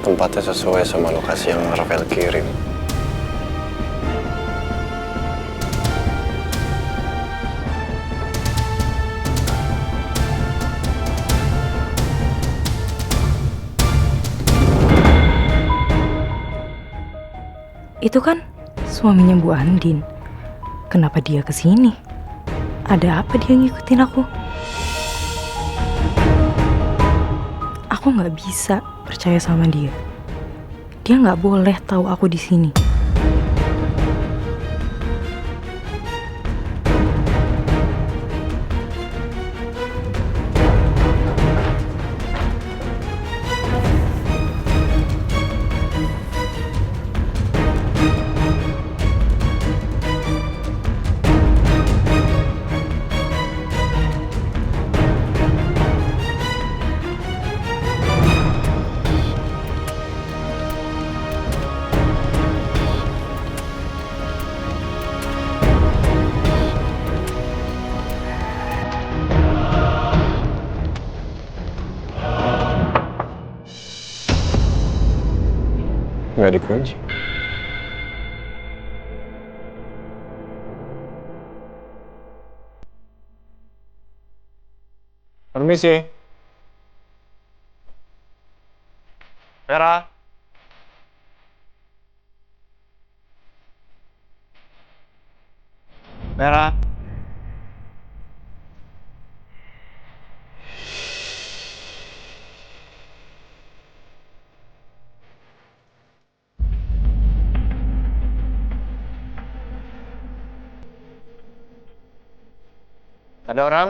Tempatnya sesuai sama lokasi yang Rafael kirim. Itu kan suaminya Bu Andin. Kenapa dia kesini? Ada apa dia ngikutin aku? Aku nggak bisa percaya sama dia. Dia nggak boleh tahu aku di sini. Nggak dikunci. Permisi. Vera. Vera. Ada orang?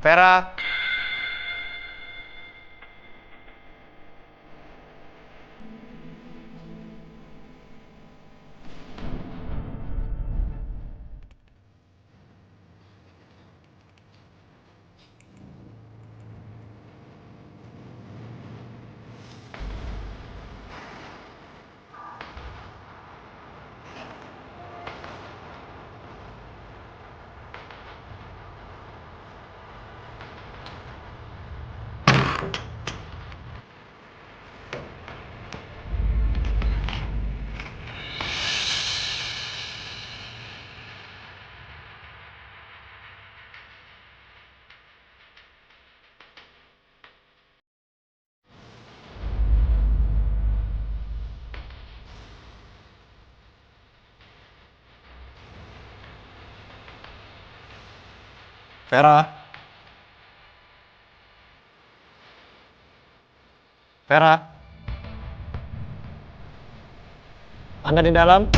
Vera. Vera. Vera. Anda di dalam?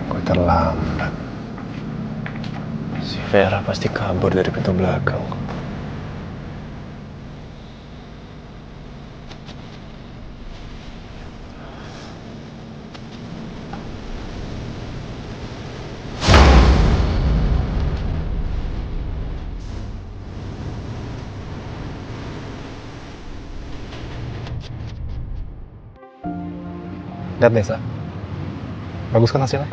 Gue terlambat. Si Vera pasti kabur dari pintu belakang. Lihat nih, Sa. Bagus kan hasilnya?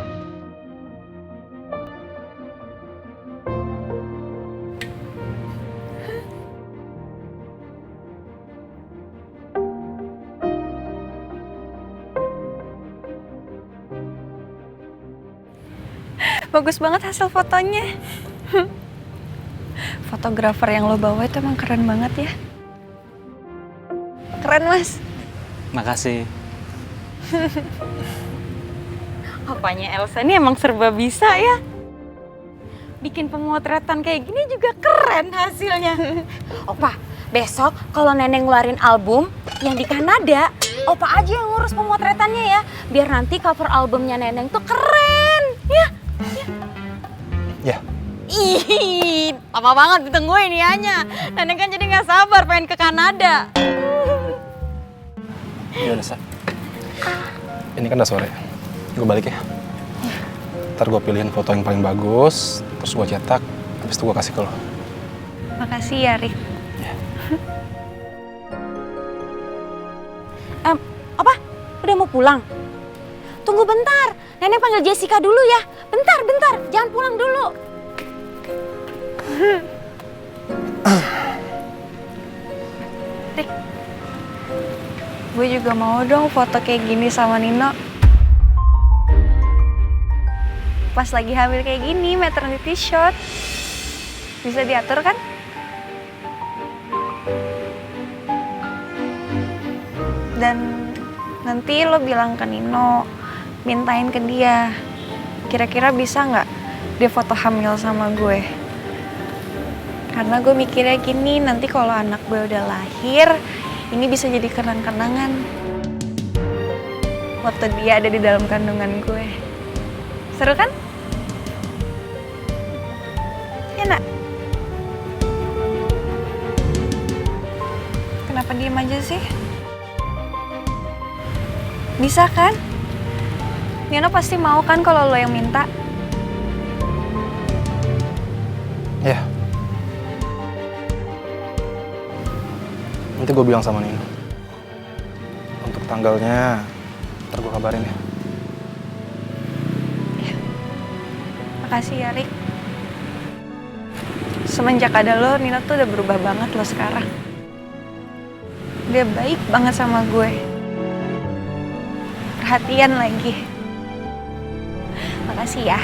Bagus banget hasil fotonya. Fotografer yang lo bawa itu emang keren banget ya. Keren, Mas. Makasih. Opanya Elsa ini emang serba bisa ya. Bikin pemotretan kayak gini juga keren hasilnya. Opa, besok kalau Neneng ngeluarin album yang di Kanada, Opa aja yang ngurus pemotretannya ya. Biar nanti cover albumnya Neneng tuh keren. Ya. Ya. Ih, lama banget ditungguin ianya. Neneng kan jadi gak sabar pengen ke Kanada. Ya udah, Sa. Ini kan udah sore. Gue balik ya. Ntar gue pilihin foto yang paling bagus, terus gue cetak, habis itu gue kasih ke lo. Makasih ya, Rik. Ya. Opa, udah mau pulang? Tunggu bentar, Neneng panggil Jessica dulu ya. Bentar, jangan pulang dulu. Rik, gue juga mau dong foto kayak gini sama Nino. Pas lagi hamil kayak gini, maternity shot. Bisa diatur kan? Dan nanti lo bilang ke Nino, mintain ke dia. Kira-kira bisa nggak dia foto hamil sama gue? Karena gue mikirnya gini, nanti kalau anak gue udah lahir, ini bisa jadi kenang-kenangan. Waktu dia ada di dalam kandungan gue. Seru kan? Enak. Kenapa diem aja sih? Bisa kan? Nino pasti mau kan kalau lo yang minta? Ya. Nanti gue bilang sama Nino. Untuk tanggalnya, ntar gue kabarin ya. Makasih ya, Rik. Semenjak ada lo, Nino tuh udah berubah banget lo sekarang. Dia baik banget sama gue. Perhatian lagi. Makasih ya.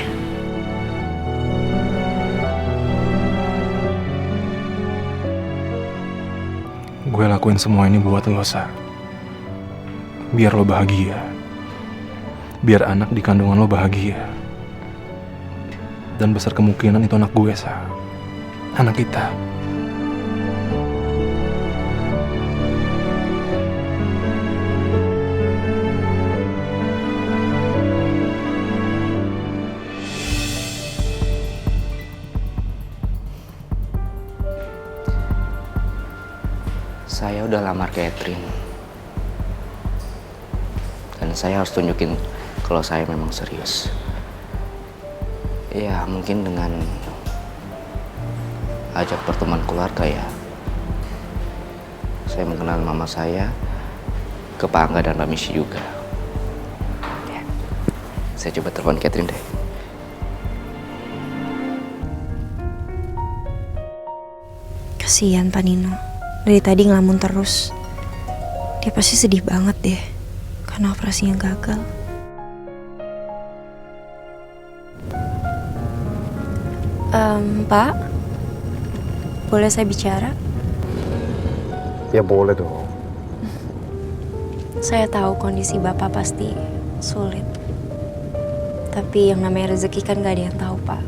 Gue lakuin semua ini buat lo, Sa. Biar lo bahagia. Biar anak di kandungan lo bahagia. Dan besar kemungkinan itu anak gue, Sa. Anak kita. Saya udah lamar Catherine. Dan saya harus tunjukin kalau saya memang serius. Ya, mungkin dengan ajak pertemuan keluarga ya. Saya mengenal mama saya ke Pak Angga dan Ramisi juga. Ya, saya coba telepon Catherine deh. Kasihan Pak Nino. Dari tadi ngelamun terus. Dia pasti sedih banget deh karena operasinya gagal. Pak, boleh saya bicara? Ya boleh dong. Saya tahu kondisi Bapak pasti sulit. Tapi yang namanya rezeki kan gak ada yang tahu, Pak.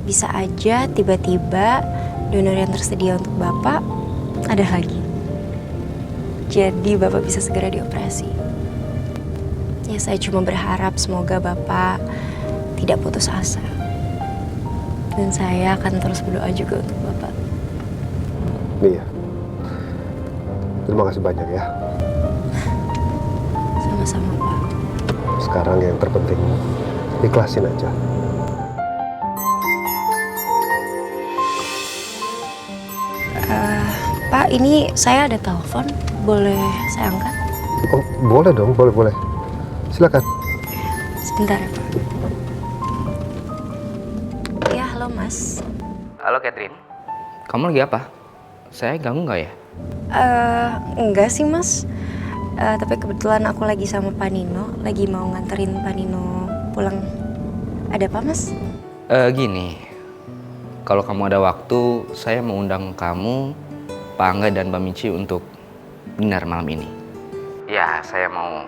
Bisa aja tiba-tiba donor yang tersedia untuk Bapak ada lagi. Jadi Bapak bisa segera dioperasi. Ya saya cuma berharap semoga Bapak tidak putus asa. Dan saya akan terus berdoa juga untuk Bapak. Nia, terima kasih banyak ya. Sama-sama, Pak. Sekarang yang terpenting, ikhlasin aja. Pak, ini saya ada telepon. Boleh saya angkat? Oh, boleh dong, boleh. Silakan. Sebentar ya, Pak. Ya, halo Mas. Halo Catherine. Kamu lagi apa? Saya ganggu nggak ya? Enggak sih Mas. Tapi kebetulan aku lagi sama Pak Nino. Lagi mau nganterin Pak Nino pulang. Ada apa, Mas? Gini, kalau kamu ada waktu, saya mau undang kamu, Pak Angga dan Mbak Michi untuk dinner malam ini. Ya, saya mau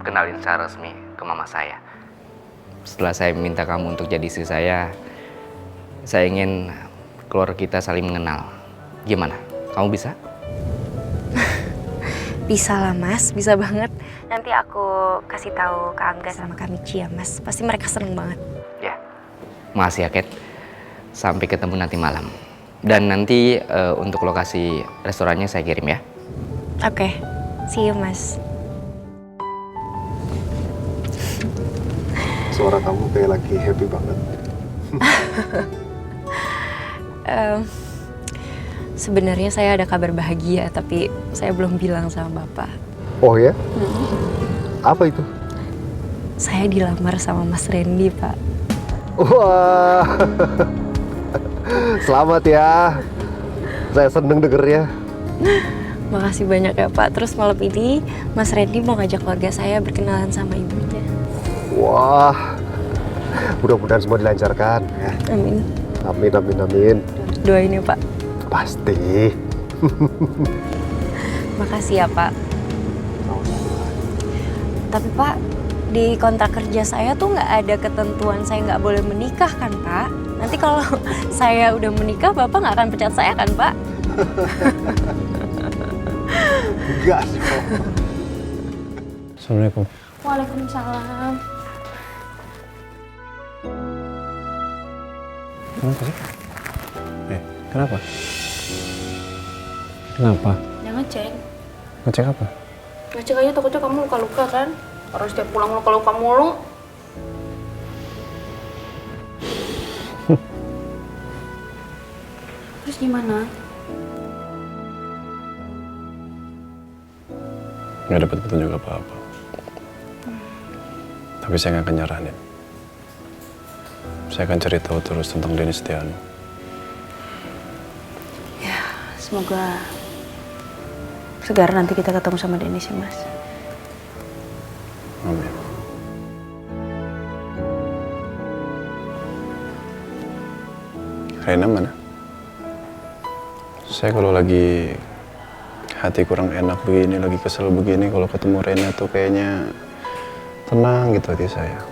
kenalin secara resmi ke mama saya. Setelah saya minta kamu untuk jadi istri saya ingin keluarga kita saling mengenal. Gimana? Kamu bisa? Bisa lah, Mas. Bisa banget. Nanti aku kasih tahu Kak Angga sama Kak Michi ya, Mas. Pasti mereka seneng banget. Ya. Makasih ya, Kat. Sampai ketemu nanti malam. Dan nanti untuk lokasi restorannya saya kirim ya. Oke. See you, Mas. Suara kamu kayak lagi happy banget. Sebenarnya saya ada kabar bahagia, tapi saya belum bilang sama Bapak. Oh ya? Apa itu? Saya dilamar sama Mas Randy, Pak. Wah, selamat ya. Saya seneng dengernya. Makasih banyak ya, Pak. Terus malam ini Mas Randy mau ngajak keluarga saya berkenalan sama ibunya. Wah, mudah-mudahan semua dilancarkan. Ya. Amin. Amin, amin, amin. Doain ya, Pak. Pasti. Makasih ya, Pak. Tapi Pak, di kontrak kerja saya tuh nggak ada ketentuan saya nggak boleh menikah kan, Pak? Nanti kalau saya udah menikah, Bapak nggak akan pecat saya kan, Pak? Enggak sih. Assalamualaikum. Waalaikumsalam. Kenapa sih? Kenapa? Kenapa? Jangan cek. Ngecek apa? Ngecek aja takutnya kamu luka-luka kan? Orang setiap pulang luka-luka mulu. Terus gimana? Nggak dapat petunjuk apa-apa. Tapi saya nggak akan nyerah, Din. Saya akan cari tahu terus tentang Denny Setiano. Ya, semoga segera nanti kita ketemu sama Denny sih, Mas. Amin. Rena mana? Saya kalau lagi hati kurang enak begini, lagi kesel begini, kalau ketemu Rena tuh kayaknya tenang gitu hati saya.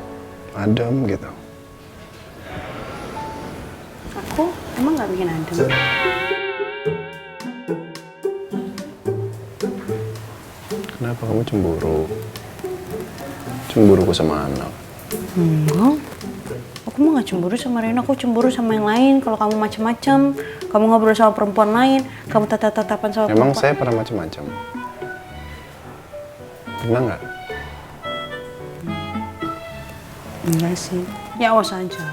Adem gitu. Aku emang nggak bikin adem. Kenapa kamu cemburu? Cemburuku sama anak. Enggak. Aku mah gak cemburu sama Rena, aku cemburu sama yang lain. Kalau kamu macem-macem, kamu ngobrol sama perempuan lain, kamu tatap-tatapan sama Emang perempuan. saya pernah macam-macam? Pernah nggak? Enggak sih. Ya awas aja.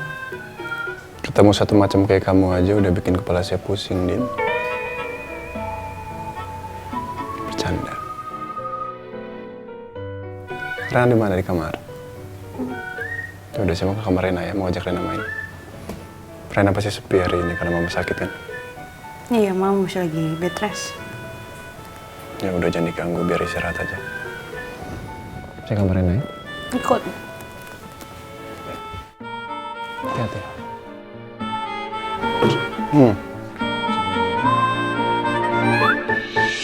Ketemu satu macam kayak kamu aja udah bikin kepala saya pusing, Din. Bercanda. Rena di mana? Di kamar? Ya udah, saya mau ke kamar Rena ya, mau ajak Rena main. Rena pasti sepi hari ini karena mama sakit kan? Iya, mama masih lagi bed rest. Ya udah, jangan diganggu, biar istirahat aja. Saya kamar Rena ya. Ikut. Hati-hati.